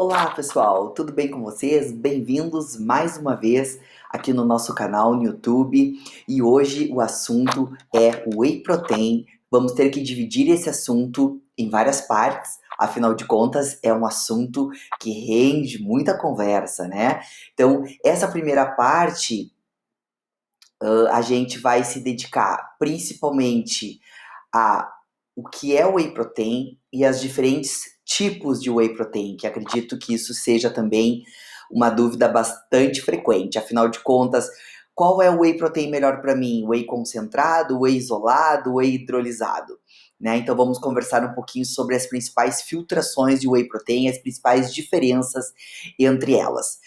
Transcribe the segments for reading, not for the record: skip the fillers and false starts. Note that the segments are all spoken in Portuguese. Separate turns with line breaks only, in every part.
Olá pessoal, tudo bem com vocês? Bem-vindos mais uma vez aqui no nosso canal no YouTube e hoje o assunto é o Whey Protein. Vamos ter que dividir esse assunto em várias partes, afinal de contas é um assunto que rende muita conversa, né? Então, essa primeira parte a gente vai se dedicar principalmente a o que é o Whey Protein e as diferentes tipos de Whey Protein, que acredito que isso seja também uma dúvida bastante frequente. Afinal de contas, qual é o Whey Protein melhor para mim? Whey concentrado, Whey isolado, Whey hidrolisado? Né? Então vamos conversar um pouquinho sobre as principais filtrações de Whey Protein, as principais diferenças entre elas.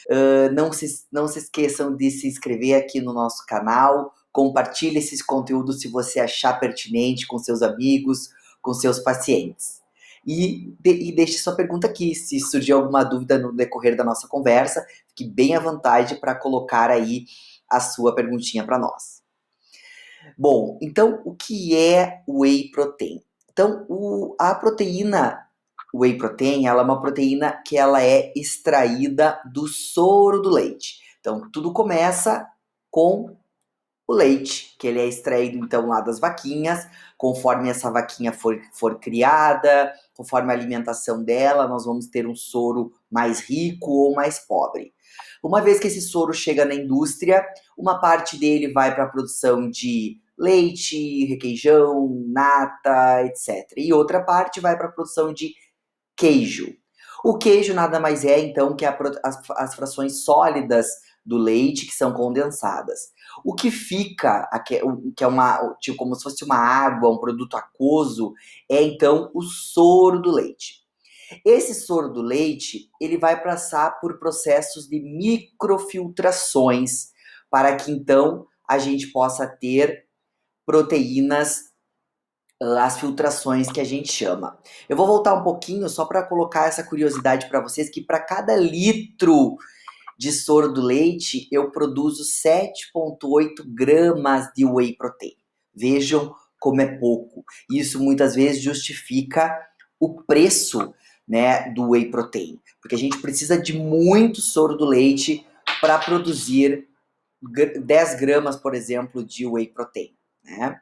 Não se esqueçam de se inscrever aqui no nosso canal, compartilhe esses conteúdos se você achar pertinente com seus amigos, com seus pacientes. E deixe sua pergunta aqui, se surgir alguma dúvida no decorrer da nossa conversa, fique bem à vontade para colocar aí a sua perguntinha para nós. Bom, então o que é Whey Protein? Então, a proteína Whey Protein, ela é uma proteína que ela é extraída do soro do leite. Então, tudo começa com o leite, que ele é extraído então lá das vaquinhas, conforme essa vaquinha for criada, conforme a alimentação dela, nós vamos ter um soro mais rico ou mais pobre. Uma vez que esse soro chega na indústria, uma parte dele vai para a produção de leite, requeijão, nata, etc. E outra parte vai para a produção de queijo. O queijo nada mais é, então, que as frações sólidas do leite que são condensadas. O que fica, que é tipo, como se fosse uma água, um produto aquoso, é então o soro do leite. Esse soro do leite, ele vai passar por processos de microfiltrações para que então a gente possa ter proteínas, as filtrações que a gente chama. Eu vou voltar um pouquinho só para colocar essa curiosidade para vocês, que para cada litro de soro do leite eu produzo 7,8 gramas de whey protein. Vejam como é pouco. Isso muitas vezes justifica o preço, né, do whey protein, porque a gente precisa de muito soro do leite para produzir 10 gramas, por exemplo, de whey protein, né?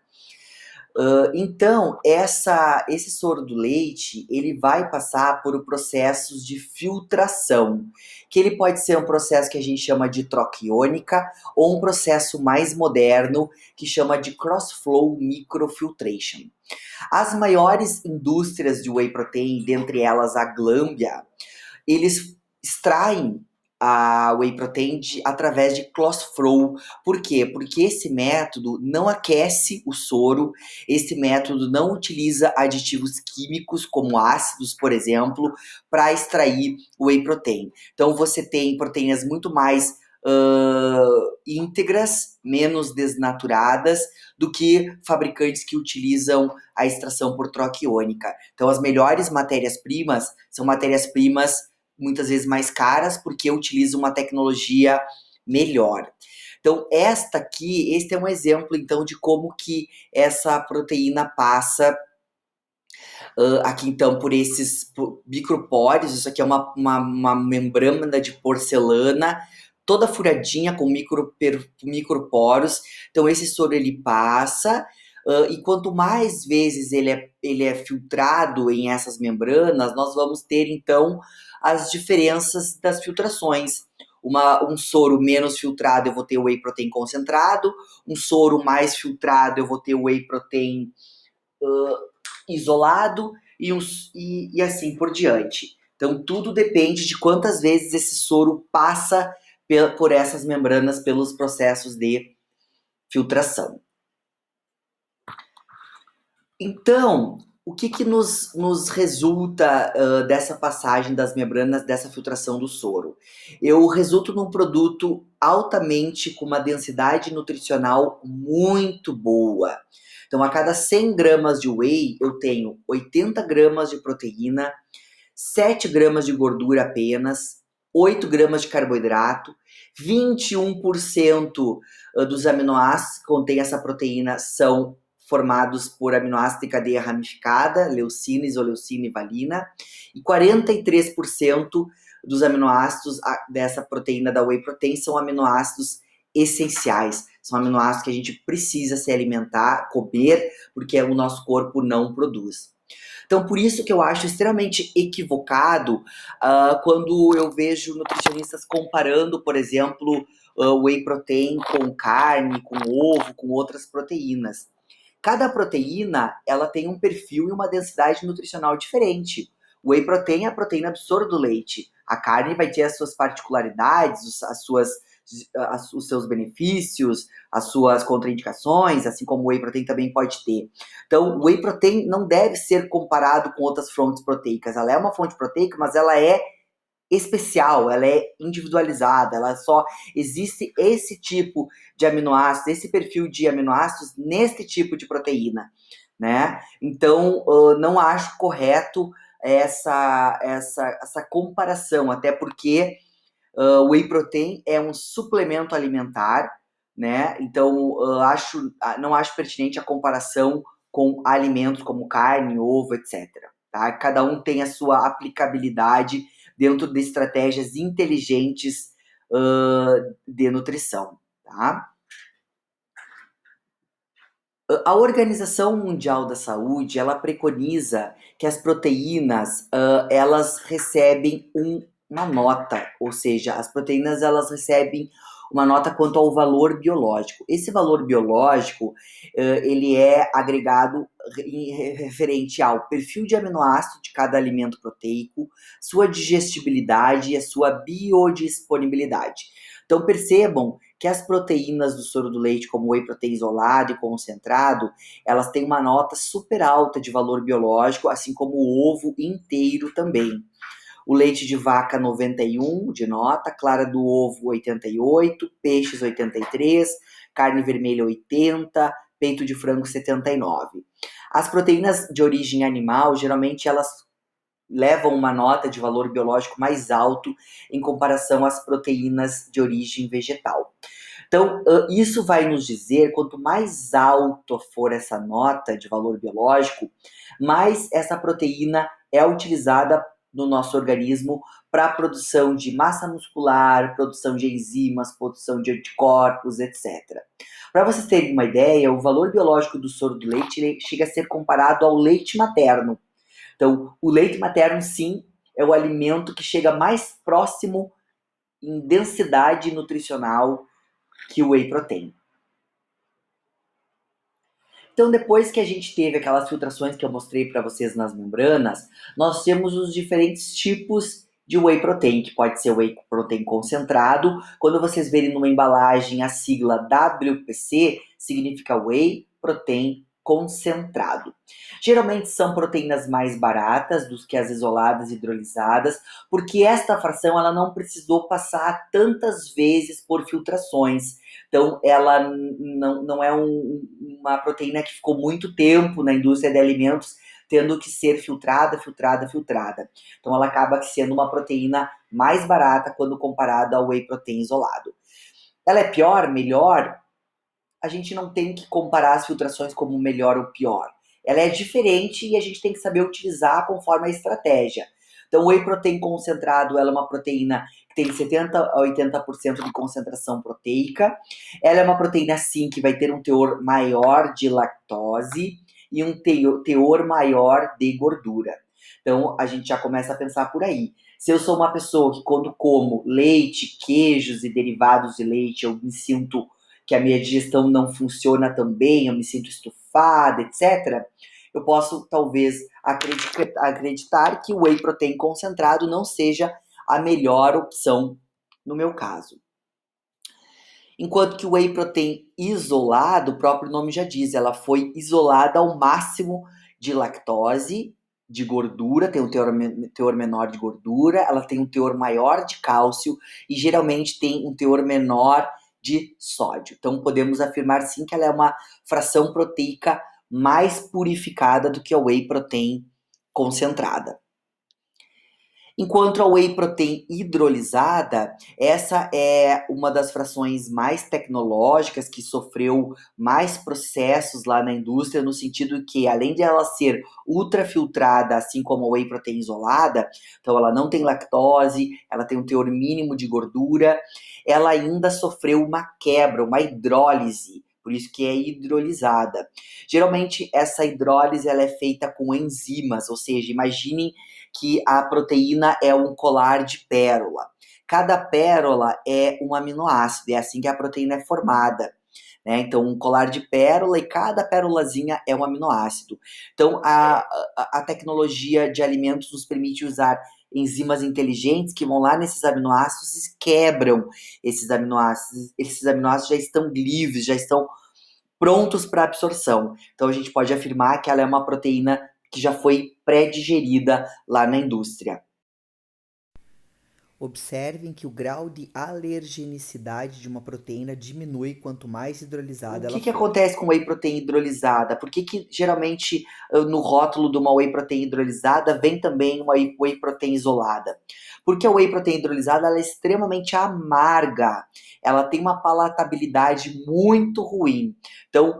Então, esse soro do leite, ele vai passar por processos de filtração, que ele pode ser um processo que a gente chama de troca iônica, ou um processo mais moderno, que chama de cross-flow microfiltration. As maiores indústrias de whey protein, dentre elas a Glanbia, eles extraem a whey protein através de cross-flow. Por quê? Porque esse método não aquece o soro, esse método não utiliza aditivos químicos como ácidos, por exemplo, para extrair o whey protein. Então você tem proteínas muito mais íntegras, menos desnaturadas, do que fabricantes que utilizam a extração por troca iônica. Então as melhores matérias-primas são matérias-primas muitas vezes mais caras, porque utilizam uma tecnologia melhor. Então, este é um exemplo, então, de como que essa proteína passa aqui, então, por esses micropórios. Isso aqui é uma membrana de porcelana, toda furadinha com microporos. Então, esse soro, ele passa, e quanto mais vezes ele é filtrado em essas membranas, nós vamos ter, então, as diferenças das filtrações. Um soro menos filtrado, eu vou ter o whey protein concentrado. Um soro mais filtrado, eu vou ter o whey protein isolado e assim por diante. Então, tudo depende de quantas vezes esse soro passa por essas membranas, pelos processos de filtração. Então, o que nos resulta dessa passagem das membranas, dessa filtração do soro? Eu resulto num produto altamente com uma densidade nutricional muito boa. Então, a cada 100 gramas de whey, eu tenho 80 gramas de proteína, 7 gramas de gordura apenas, 8 gramas de carboidrato, 21% dos aminoácidos que contém essa proteína são formados por aminoácidos de cadeia ramificada, leucina, isoleucina e valina, e 43% dos aminoácidos dessa proteína da Whey Protein são aminoácidos essenciais. São aminoácidos que a gente precisa se alimentar, comer, porque o nosso corpo não produz. Então, por isso que eu acho extremamente equivocado quando eu vejo nutricionistas comparando, por exemplo, whey protein com carne, com ovo, com outras proteínas. Cada proteína, ela tem um perfil e uma densidade nutricional diferente. O whey protein é a proteína do soro do leite. A carne vai ter as suas particularidades, os seus benefícios, as suas contraindicações, assim como o whey protein também pode ter. Então, o whey protein não deve ser comparado com outras fontes proteicas. Ela é uma fonte proteica, mas ela é especial, ela é individualizada, ela só existe esse tipo de aminoácidos, esse perfil de aminoácidos nesse tipo de proteína, né? Então, não acho correto essa comparação, até porque o whey protein é um suplemento alimentar, né? Então, não acho pertinente a comparação com alimentos como carne, ovo, etc. Tá? Cada um tem a sua aplicabilidade dentro de estratégias inteligentes de nutrição, tá? A Organização Mundial da Saúde, ela preconiza que as proteínas, elas recebem uma nota, ou seja, as proteínas elas recebem uma nota quanto ao valor biológico. Esse valor biológico, ele é agregado referente ao perfil de aminoácido de cada alimento proteico, sua digestibilidade e a sua biodisponibilidade. Então percebam que as proteínas do soro do leite, como o whey protein isolado e concentrado, elas têm uma nota super alta de valor biológico, assim como o ovo inteiro também. O leite de vaca 91 de nota, clara do ovo 88, peixes 83, carne vermelha 80, peito de frango 79. As proteínas de origem animal, geralmente elas levam uma nota de valor biológico mais alto em comparação às proteínas de origem vegetal. Então, isso vai nos dizer, quanto mais alto for essa nota de valor biológico, mais essa proteína é utilizada no nosso organismo para a produção de massa muscular, produção de enzimas, produção de anticorpos, etc. Para vocês terem uma ideia, o valor biológico do soro do leite chega a ser comparado ao leite materno. Então, o leite materno, sim, é o alimento que chega mais próximo em densidade nutricional que o whey protein. Então, depois que a gente teve aquelas filtrações que eu mostrei para vocês nas membranas, nós temos os diferentes tipos de whey protein, que pode ser whey protein concentrado. Quando vocês verem numa embalagem a sigla WPC, significa whey protein concentrado. Geralmente são proteínas mais baratas do que as isoladas hidrolisadas, porque esta fração ela não precisou passar tantas vezes por filtrações. Então, ela não é uma proteína que ficou muito tempo na indústria de alimentos tendo que ser filtrada. Então, ela acaba sendo uma proteína mais barata quando comparada ao whey protein isolado. Ela é pior, melhor? A gente não tem que comparar as filtrações como melhor ou pior. Ela é diferente e a gente tem que saber utilizar conforme a estratégia. Então, o whey protein concentrado, ela é uma proteína que tem 70 a 80% de concentração proteica. Ela é uma proteína, sim, que vai ter um teor maior de lactose e um teor maior de gordura. Então, a gente já começa a pensar por aí. Se eu sou uma pessoa que, quando como leite, queijos e derivados de leite, eu me sinto que a minha digestão não funciona tão bem, eu me sinto estufada, etc., eu posso, talvez, acreditar que o whey protein concentrado não seja a melhor opção no meu caso. Enquanto que o whey protein isolado, o próprio nome já diz, ela foi isolada ao máximo de lactose, de gordura, tem um teor menor de gordura, ela tem um teor maior de cálcio e geralmente tem um teor menor de sódio. Então podemos afirmar sim que ela é uma fração proteica mais purificada do que a whey protein concentrada. Enquanto a whey protein hidrolisada, essa é uma das frações mais tecnológicas que sofreu mais processos lá na indústria, no sentido que, além de ela ser ultrafiltrada, assim como a whey protein isolada, então ela não tem lactose, ela tem um teor mínimo de gordura, ela ainda sofreu uma quebra, uma hidrólise, por isso que é hidrolisada. Geralmente essa hidrólise ela é feita com enzimas, ou seja, imaginem que a proteína é um colar de pérola. Cada pérola é um aminoácido, é assim que a proteína é formada. Né? Então, um colar de pérola e cada pérolazinha é um aminoácido. Então, a tecnologia de alimentos nos permite usar enzimas inteligentes que vão lá nesses aminoácidos e quebram esses aminoácidos. Esses aminoácidos já estão livres, já estão prontos para absorção. Então a gente pode afirmar que ela é uma proteína que já foi pré-digerida lá na indústria.
Observem que o grau de alergenicidade de uma proteína diminui quanto mais
O
hidrolisada ela
que
for.
acontece com whey protein hidrolisada? Por que geralmente no rótulo de uma whey protein hidrolisada vem também uma whey protein isolada? Porque a whey protein hidrolisada ela é extremamente amarga, ela tem uma palatabilidade muito ruim. Então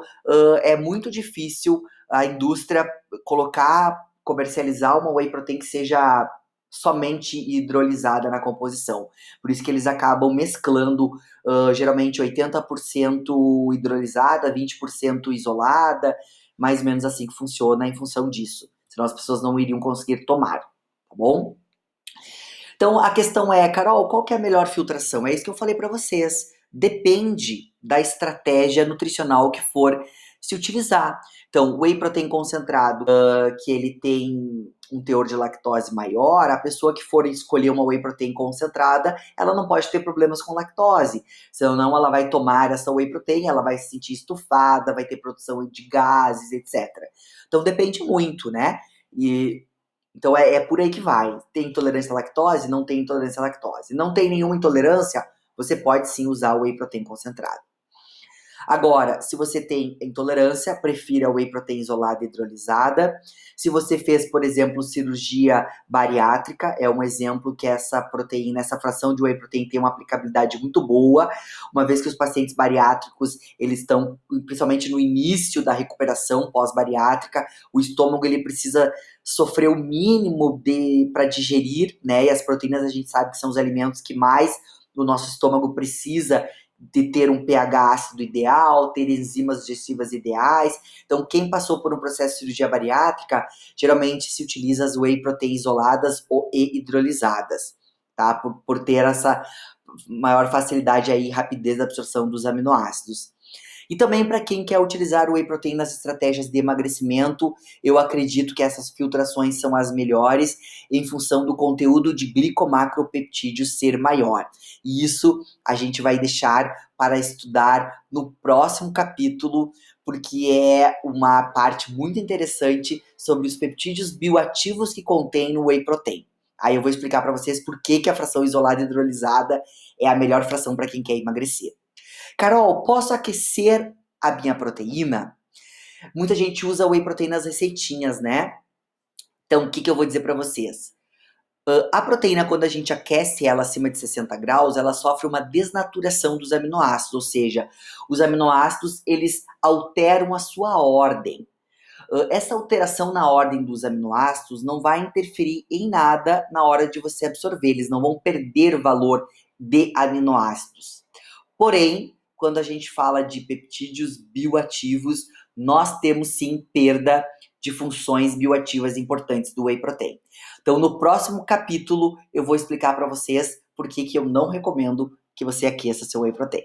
é muito difícil a indústria comercializar uma whey protein que seja somente hidrolisada na composição. Por isso que eles acabam mesclando geralmente 80% hidrolisada, 20% isolada, mais ou menos assim que funciona em função disso. Senão as pessoas não iriam conseguir tomar, tá bom? Então a questão é, Carol, qual que é a melhor filtração? É isso que eu falei para vocês. Depende da estratégia nutricional que for se utilizar. Então, whey protein concentrado, que ele tem um teor de lactose maior, a pessoa que for escolher uma whey protein concentrada, ela não pode ter problemas com lactose. Senão ela vai tomar essa whey protein, ela vai se sentir estufada, vai ter produção de gases, etc. Então depende muito, né? E então é por aí que vai. Tem intolerância à lactose? Não tem intolerância à lactose. Não tem nenhuma intolerância? Você pode sim usar o whey protein concentrado. Agora, se você tem intolerância, prefira a whey protein isolada hidrolisada. Se você fez, por exemplo, cirurgia bariátrica, é um exemplo que essa proteína, essa fração de whey protein tem uma aplicabilidade muito boa, uma vez que os pacientes bariátricos, eles estão, principalmente no início da recuperação pós-bariátrica, o estômago ele precisa sofrer o mínimo para digerir, né? E as proteínas a gente sabe que são os alimentos que mais o nosso estômago precisa de ter um pH ácido ideal, ter enzimas digestivas ideais. Então, quem passou por um processo de cirurgia bariátrica, geralmente se utiliza as whey protein isoladas ou hidrolizadas, tá? Por ter essa maior facilidade aí, rapidez da absorção dos aminoácidos. E também para quem quer utilizar o whey protein nas estratégias de emagrecimento, eu acredito que essas filtrações são as melhores em função do conteúdo de glicomacropeptídeos ser maior. E isso a gente vai deixar para estudar no próximo capítulo, porque é uma parte muito interessante sobre os peptídeos bioativos que contém no whey protein. Aí eu vou explicar para vocês por que a fração isolada hidrolisada é a melhor fração para quem quer emagrecer. Carol, posso aquecer a minha proteína? Muita gente usa whey protein nas receitinhas, né? Então, o que eu vou dizer para vocês? A proteína, quando a gente aquece ela acima de 60 graus, ela sofre uma desnaturação dos aminoácidos, ou seja, os aminoácidos, eles alteram a sua ordem. Essa alteração na ordem dos aminoácidos não vai interferir em nada na hora de você absorver, eles não vão perder valor de aminoácidos. Porém, quando a gente fala de peptídeos bioativos, nós temos sim perda de funções bioativas importantes do whey protein. Então, no próximo capítulo, eu vou explicar para vocês por que eu não recomendo que você aqueça seu whey protein.